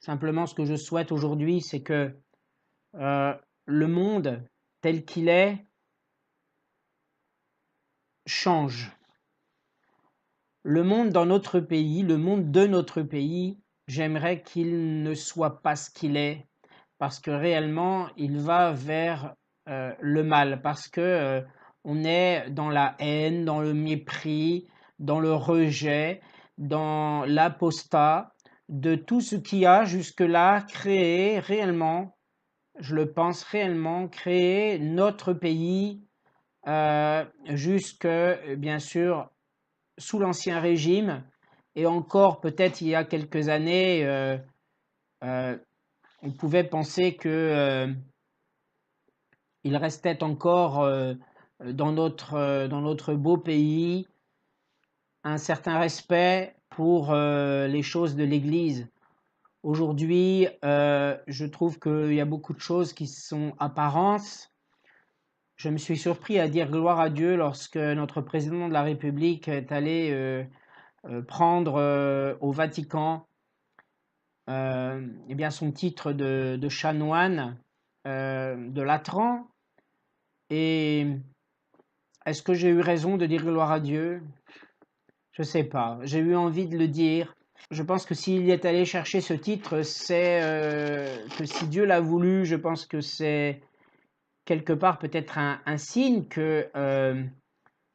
Simplement, ce que je souhaite aujourd'hui, c'est que le monde tel qu'il est change. Le monde dans notre pays, le monde de notre pays, j'aimerais qu'il ne soit pas ce qu'il est, parce que réellement, il va vers le mal, parce que on est dans la haine, dans le mépris, dans le rejet, dans l'apostat, de tout ce qui a jusque-là créé réellement, je le pense réellement, créé notre pays jusque, bien sûr, sous l'Ancien Régime, et encore peut-être il y a quelques années, on pouvait penser que il restait encore dans notre beau pays un certain respect pour les choses de l'Église. Aujourd'hui, je trouve qu'il y a beaucoup de choses qui sont apparences. Je me suis surpris à dire gloire à Dieu lorsque notre président de la République est allé prendre au Vatican eh bien son titre de chanoine de Latran. Et est-ce que j'ai eu raison de dire gloire à Dieu? Je ne sais pas. J'ai eu envie de le dire. Je pense que s'il est allé chercher ce titre, c'est que si Dieu l'a voulu, je pense que c'est quelque part peut-être un signe que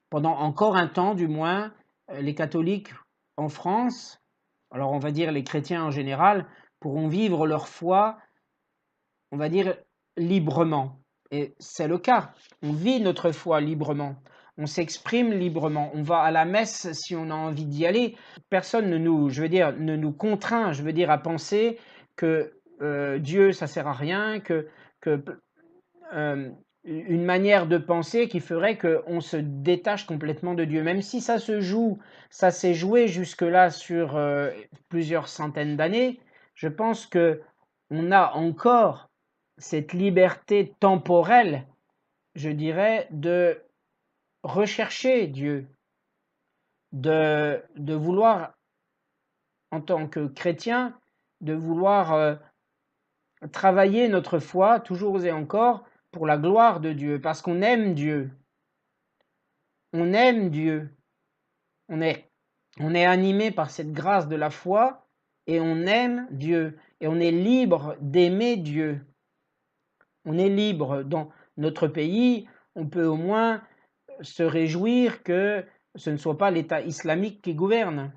pendant encore un temps du moins, les catholiques en France, alors on va dire les chrétiens en général, pourront vivre leur foi, on va dire, librement. Et c'est le cas. On vit notre foi librement. On s'exprime librement. On va à la messe si on a envie d'y aller. Personne ne nous, je veux dire, ne nous contraint, je veux dire, à penser que Dieu, ça sert à rien, que une manière de penser qui ferait qu'on se détache complètement de Dieu. Même si ça se joue, ça s'est joué jusque-là sur plusieurs centaines d'années, je pense que on a encore cette liberté temporelle, je dirais, de rechercher Dieu, de vouloir, en tant que chrétien, de vouloir travailler notre foi, toujours et encore, pour la gloire de Dieu, parce qu'on aime Dieu. On aime Dieu. On est animé par cette grâce de la foi et on aime Dieu. Et on est libre d'aimer Dieu. On est libre. Dans notre pays, on peut au moins se réjouir que ce ne soit pas l'État islamique qui gouverne.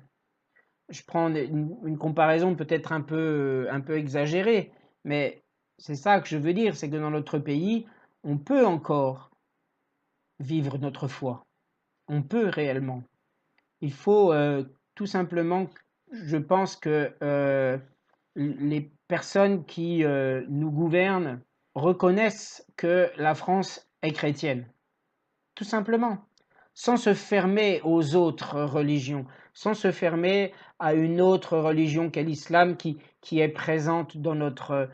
Je prends une comparaison peut-être un peu exagérée, mais c'est ça que je veux dire, c'est que dans notre pays, on peut encore vivre notre foi. On peut réellement. Il faut tout simplement, je pense que les personnes qui nous gouvernent reconnaissent que la France est chrétienne. Tout simplement. Sans se fermer aux autres religions, sans se fermer à une autre religion qu'est l'islam qui est présente dans notre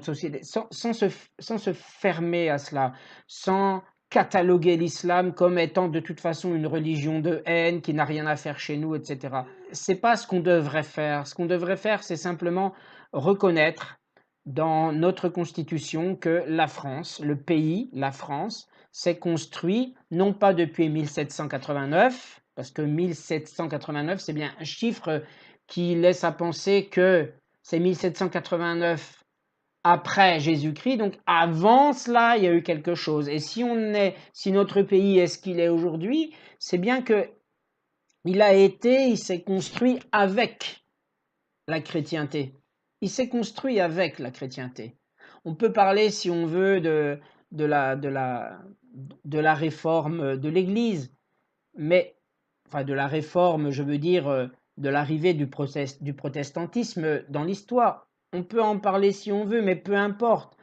société, sans se fermer à cela, sans cataloguer l'islam comme étant de toute façon une religion de haine qui n'a rien à faire chez nous, etc. C'est pas ce qu'on devrait faire. Ce qu'on devrait faire, c'est simplement reconnaître dans notre constitution que la France, le pays, la France, s'est construit non pas depuis 1789, parce que 1789, c'est bien un chiffre qui laisse à penser que c'est 1789 après Jésus-Christ, donc avant cela, il y a eu quelque chose. Et si notre pays est ce qu'il est aujourd'hui, c'est bien que il s'est construit avec la chrétienté. Il s'est construit avec la chrétienté. On peut parler, si on veut, de la réforme de l'Église, mais enfin de la réforme, je veux dire, de l'arrivée du protestantisme dans l'histoire. On peut en parler si on veut, mais peu importe.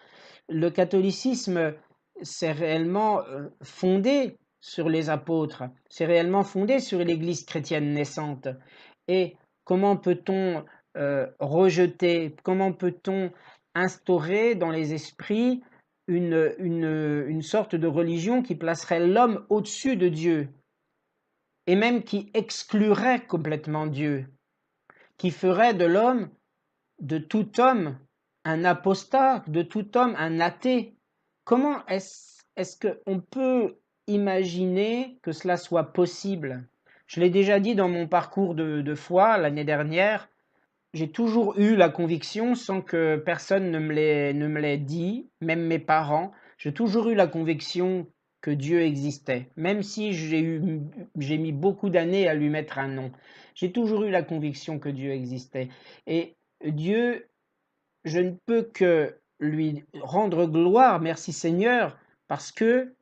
Le catholicisme, c'est réellement fondé sur les apôtres, c'est réellement fondé sur l'Église chrétienne naissante. Et comment peut-on rejeter, comment peut-on instaurer dans les esprits une sorte de religion qui placerait l'homme au-dessus de Dieu et même qui exclurait complètement Dieu, qui ferait de l'homme de tout homme un apostat, de tout homme un athée. Comment est-ce qu'on peut imaginer que cela soit possible? Je l'ai déjà dit dans mon parcours de foi l'année dernière, j'ai toujours eu la conviction, sans que personne ne me l'ait dit, même mes parents, j'ai toujours eu la conviction que Dieu existait, même si j'ai mis beaucoup d'années à lui mettre un nom. J'ai toujours eu la conviction que Dieu existait. Et Dieu, je ne peux que lui rendre gloire, merci Seigneur, parce que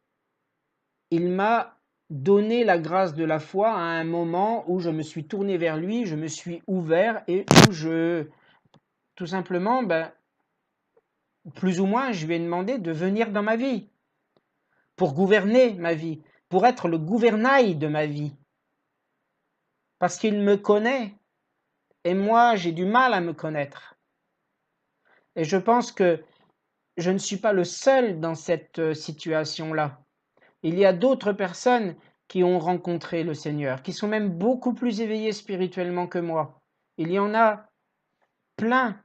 il m'a donné la grâce de la foi à un moment où je me suis tourné vers lui, je me suis ouvert et où tout simplement, plus ou moins, je lui ai demandé de venir dans ma vie, pour gouverner ma vie, pour être le gouvernail de ma vie. Parce qu'il me connaît, et moi, j'ai du mal à me connaître. Et je pense que je ne suis pas le seul dans cette situation-là. Il y a d'autres personnes qui ont rencontré le Seigneur, qui sont même beaucoup plus éveillées spirituellement que moi. Il y en a plein,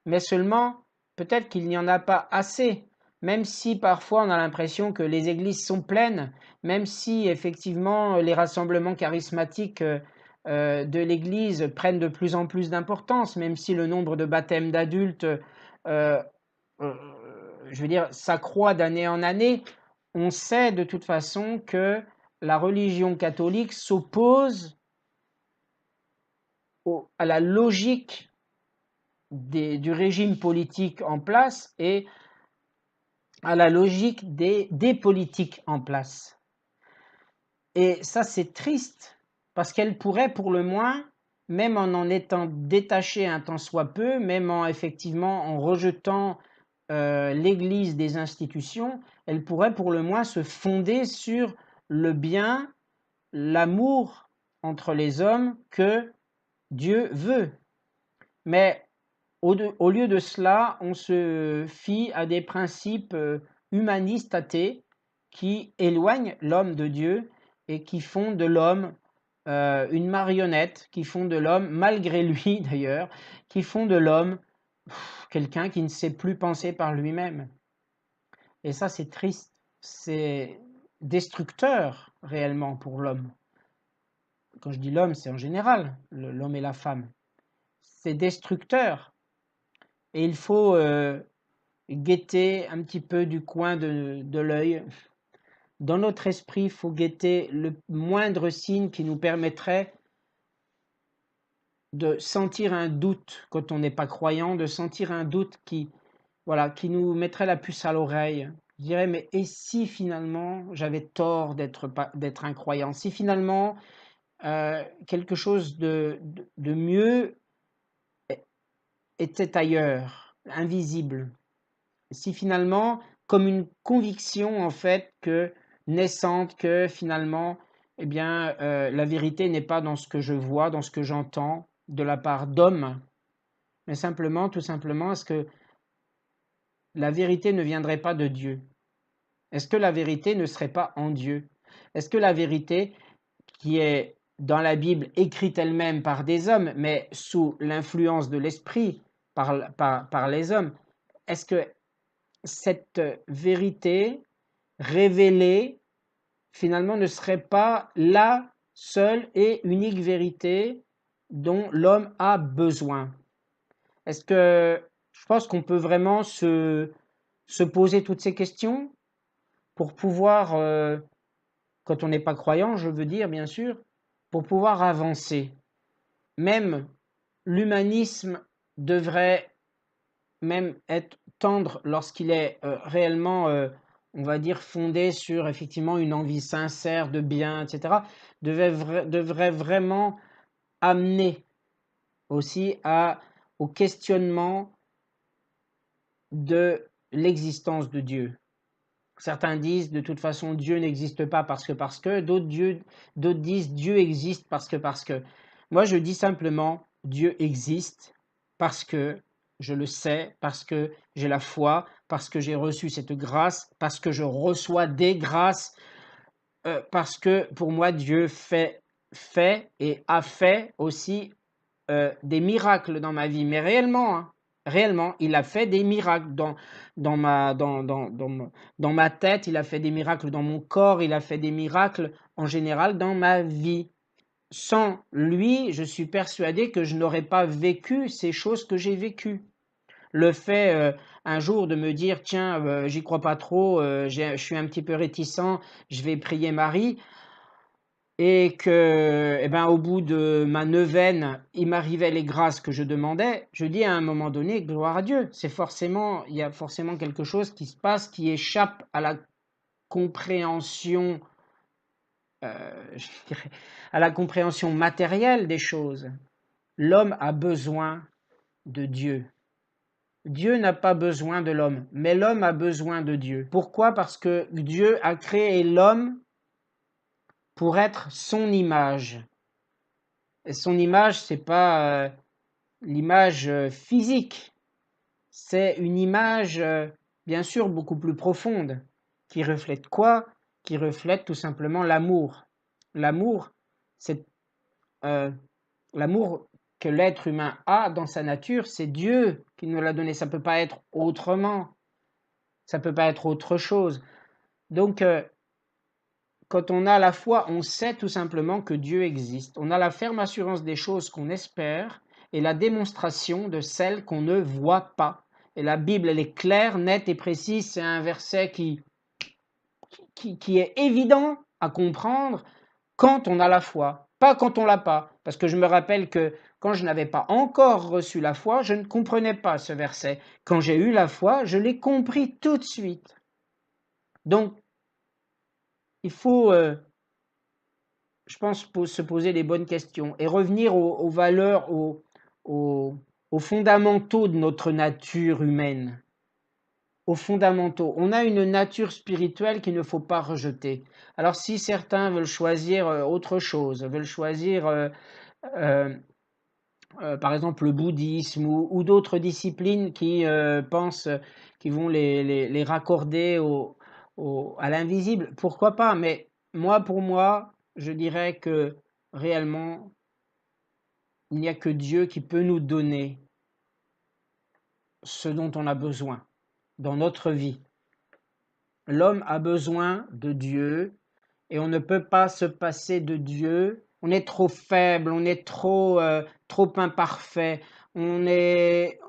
mais seulement peut-être qu'il n'y en a pas assez, même si parfois on a l'impression que les églises sont pleines, même si effectivement les rassemblements charismatiques de l'église prennent de plus en plus d'importance, même si le nombre de baptêmes d'adultes, euh, euh, je veux dire, s'accroît d'année en année, on sait de toute façon que la religion catholique s'oppose à la logique du régime politique en place et à la logique des politiques en place. Et ça, c'est triste, parce qu'elle pourrait, pour le moins, même en étant détachée un tant soit peu, même en effectivement en rejetant l'Église des institutions, elle pourrait pour le moins se fonder sur le bien, l'amour entre les hommes que Dieu veut. Mais au lieu de cela, on se fie à des principes humanistes athées qui éloignent l'homme de Dieu et qui font de l'homme une marionnette, qui font de l'homme, malgré lui d'ailleurs, qui font de l'homme quelqu'un qui ne sait plus penser par lui-même. Et ça, c'est triste, c'est destructeur réellement pour l'homme. Quand je dis l'homme, c'est en général, l'homme et la femme. C'est destructeur. Et il faut guetter un petit peu du coin de l'œil. Dans notre esprit, il faut guetter le moindre signe qui nous permettrait de sentir un doute quand on n'est pas croyant, de sentir un doute qui nous mettrait la puce à l'oreille. Je dirais, mais et si finalement j'avais tort d'être incroyant, si finalement quelque chose de mieux était ailleurs, invisible, si finalement, comme une conviction en fait que naissante, que finalement, eh bien, la vérité n'est pas dans ce que je vois, dans ce que j'entends de la part d'hommes, mais simplement, tout simplement, est-ce que la vérité ne viendrait pas de Dieu? Est-ce que la vérité ne serait pas en Dieu? Est-ce que la vérité qui est dans la Bible écrite elle-même par des hommes, mais sous l'influence de l'esprit par les hommes, est-ce que cette vérité révélée finalement ne serait pas la seule et unique vérité dont l'homme a besoin? Est-ce que je pense qu'on peut vraiment se poser toutes ces questions pour pouvoir, quand on n'est pas croyant, je veux dire bien sûr, pour pouvoir avancer. Même l'humanisme devrait même être tendre lorsqu'il est réellement, on va dire, fondé sur effectivement une envie sincère de bien, etc., devrait vraiment amener aussi au questionnement de l'existence de Dieu. Certains disent de toute façon Dieu n'existe pas parce que, d'autres disent Dieu existe parce que. Moi je dis simplement Dieu existe parce que je le sais, parce que j'ai la foi, parce que j'ai reçu cette grâce, parce que je reçois des grâces, parce que pour moi Dieu fait et a fait aussi des miracles dans ma vie, mais réellement, hein, réellement, il a fait des miracles dans ma tête, il a fait des miracles dans mon corps, il a fait des miracles en général dans ma vie. Sans lui, je suis persuadé que je n'aurais pas vécu ces choses que j'ai vécues. Le fait un jour de me dire, tiens, j'y crois pas trop, je suis un petit peu réticent, je vais prier Marie, et que, eh ben, au bout de ma neuvaine, il m'arrivait les grâces que je demandais, je dis à un moment donné, gloire à Dieu, il y a forcément quelque chose qui se passe qui échappe à la compréhension, je dirais, à la compréhension matérielle des choses. L'homme a besoin de Dieu. Dieu n'a pas besoin de l'homme, mais l'homme a besoin de Dieu. Pourquoi? Parce que Dieu a créé l'homme pour être son image. Et son image, c'est pas l'image physique, c'est une image bien sûr beaucoup plus profonde, qui reflète quoi? Qui reflète tout simplement l'amour. L'amour, c'est l'amour que l'être humain a dans sa nature, c'est Dieu qui nous l'a donné. Ça ne peut pas être autrement. Ça ne peut pas être autre chose. Donc, quand on a la foi, on sait tout simplement que Dieu existe. On a la ferme assurance des choses qu'on espère et la démonstration de celles qu'on ne voit pas. Et la Bible, elle est claire, nette et précise. C'est un verset qui est évident à comprendre quand on a la foi, pas quand on l'a pas. Parce que je me rappelle que quand je n'avais pas encore reçu la foi, je ne comprenais pas ce verset. Quand j'ai eu la foi, je l'ai compris tout de suite. Donc, il faut, je pense, se poser les bonnes questions et revenir aux valeurs, aux fondamentaux de notre nature humaine. Aux fondamentaux. On a une nature spirituelle qu'il ne faut pas rejeter. Alors si certains veulent choisir autre chose, veulent choisir par exemple le bouddhisme ou d'autres disciplines qui pensent, qui vont les raccorder à l'invisible, pourquoi pas? Mais moi, pour moi, je dirais que réellement, il n'y a que Dieu qui peut nous donner ce dont on a besoin dans notre vie. L'homme a besoin de Dieu et on ne peut pas se passer de Dieu. On est trop faible, on est trop imparfait, on n'est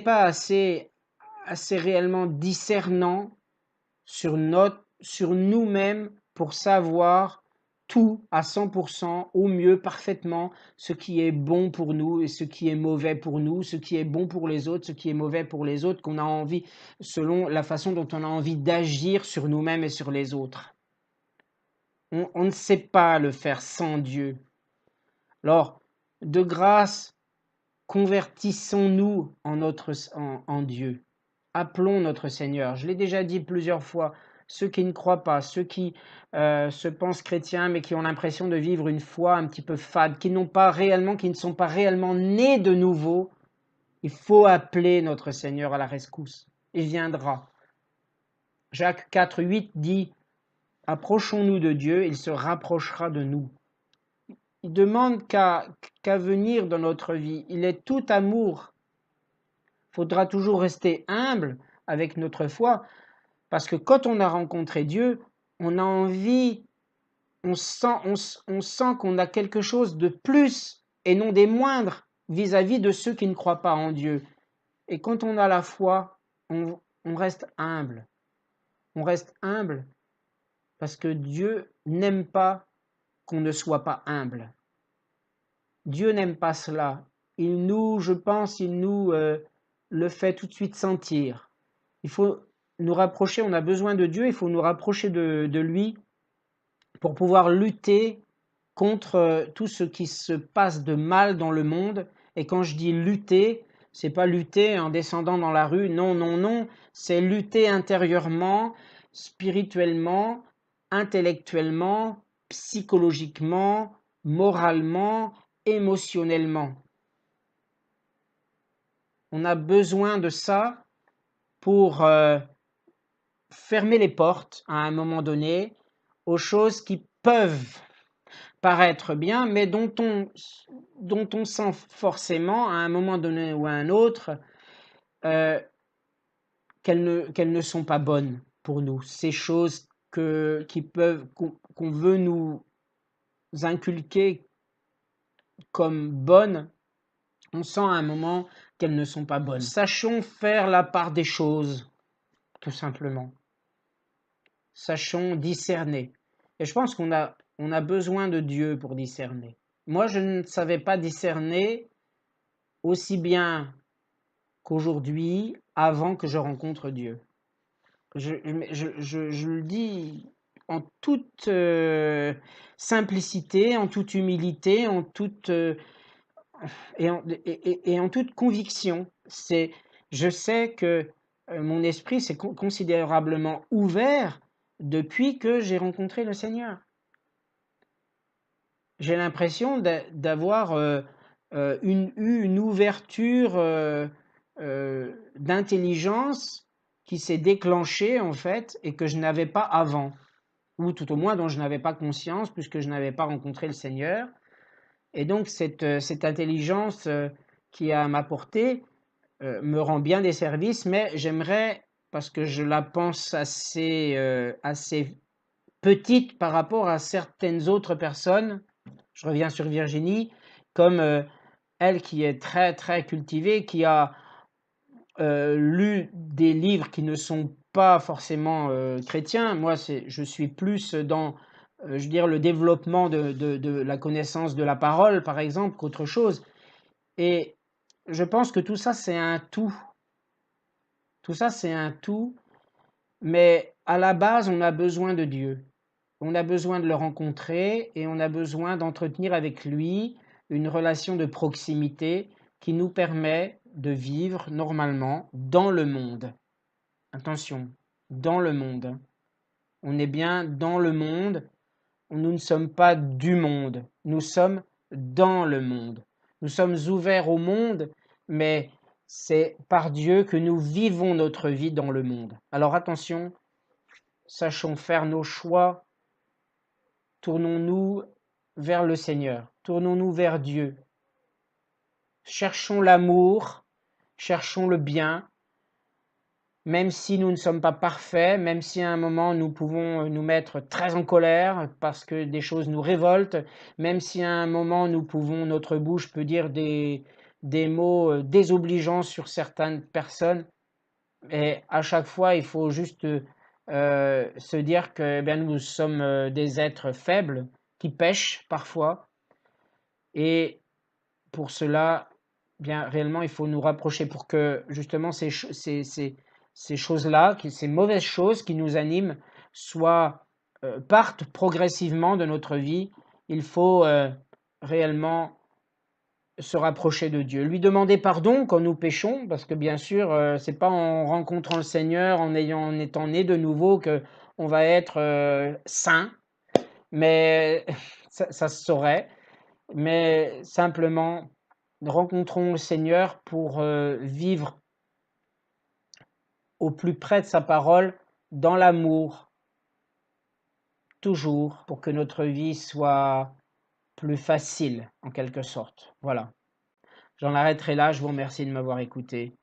pas assez réellement discernant sur nous-mêmes pour savoir tout à 100%, au mieux, parfaitement, ce qui est bon pour nous et ce qui est mauvais pour nous, ce qui est bon pour les autres, ce qui est mauvais pour les autres, qu'on a envie, selon la façon dont on a envie d'agir sur nous-mêmes et sur les autres. On ne sait pas le faire sans Dieu. Alors, de grâce, convertissons-nous en Dieu. Appelons notre Seigneur. Je l'ai déjà dit plusieurs fois, ceux qui ne croient pas, ceux qui se pensent chrétiens mais qui ont l'impression de vivre une foi un petit peu fade, qui ne sont pas réellement nés de nouveau, il faut appeler notre Seigneur à la rescousse. Il viendra. Jacques 4, 8 dit « Approchons-nous de Dieu, il se rapprochera de nous. » Il demande qu'à venir dans notre vie. Il est tout amour. Il faudra toujours rester humble avec notre foi, parce que quand on a rencontré Dieu, on a envie, on sent qu'on a quelque chose de plus et non des moindres vis-à-vis de ceux qui ne croient pas en Dieu. Et quand on a la foi, on reste humble. On reste humble parce que Dieu n'aime pas qu'on ne soit pas humble. Dieu n'aime pas cela. Je pense, il nous le fait tout de suite sentir. Il faut nous rapprocher, on a besoin de Dieu, il faut nous rapprocher de lui pour pouvoir lutter contre tout ce qui se passe de mal dans le monde. Et quand je dis lutter, c'est pas lutter en descendant dans la rue, non, non, non, c'est lutter intérieurement, spirituellement, intellectuellement, psychologiquement, moralement, émotionnellement. On a besoin de ça pour fermer les portes à un moment donné aux choses qui peuvent paraître bien, mais dont on sent forcément, à un moment donné ou à un autre, qu'elles ne sont pas bonnes pour nous. Ces choses qu'on veut nous inculquer comme bonnes, on sent à un moment qu'elles ne sont pas bonnes. Sachons faire la part des choses, tout simplement. Sachons discerner. Et je pense qu'on a besoin de Dieu pour discerner. Moi, je ne savais pas discerner aussi bien qu'aujourd'hui, avant que je rencontre Dieu. Je le dis en toute simplicité, en toute humilité, et en toute conviction. Je sais que mon esprit s'est considérablement ouvert depuis que j'ai rencontré le Seigneur. J'ai l'impression d'avoir eu une ouverture d'intelligence qui s'est déclenchée en fait et que je n'avais pas avant, ou tout au moins dont je n'avais pas conscience puisque je n'avais pas rencontré le Seigneur. Et donc cette intelligence qui est à ma portée me rend bien des services, mais j'aimerais, parce que je la pense assez petite par rapport à certaines autres personnes, je reviens sur Virginie, comme elle qui est très très cultivée, qui a lu des livres qui ne sont pas forcément chrétiens. Moi, je suis plus dans je veux dire, le développement de la connaissance de la parole, par exemple, qu'autre chose. Et je pense que tout ça, c'est un tout. Tout ça, c'est un tout. Mais à la base, on a besoin de Dieu. On a besoin de le rencontrer et on a besoin d'entretenir avec lui une relation de proximité qui nous permet de vivre normalement dans le monde. Attention, dans le monde. On est bien dans le monde. Nous ne sommes pas du monde. Nous sommes dans le monde. Nous sommes ouverts au monde, mais c'est par Dieu que nous vivons notre vie dans le monde. Alors attention, sachons faire nos choix. Tournons-nous vers le Seigneur. Tournons-nous vers Dieu. Cherchons l'amour, cherchons le bien, même si nous ne sommes pas parfaits, même si à un moment nous pouvons nous mettre très en colère parce que des choses nous révoltent, même si à un moment notre bouche peut dire des mots désobligeants sur certaines personnes, et à chaque fois il faut juste se dire que nous sommes des êtres faibles qui pêchent parfois, et pour cela, réellement, il faut nous rapprocher pour que justement ces choses-là, ces mauvaises choses qui nous animent, partent progressivement de notre vie. Il faut réellement se rapprocher de Dieu, lui demander pardon quand nous péchons, parce que bien sûr, c'est pas en rencontrant le Seigneur, en étant né de nouveau, que on va être saint, mais ça se saurait. Mais simplement, rencontrons le Seigneur pour vivre au plus près de sa parole, dans l'amour, toujours, pour que notre vie soit plus facile, en quelque sorte. Voilà. J'en arrêterai là, je vous remercie de m'avoir écouté.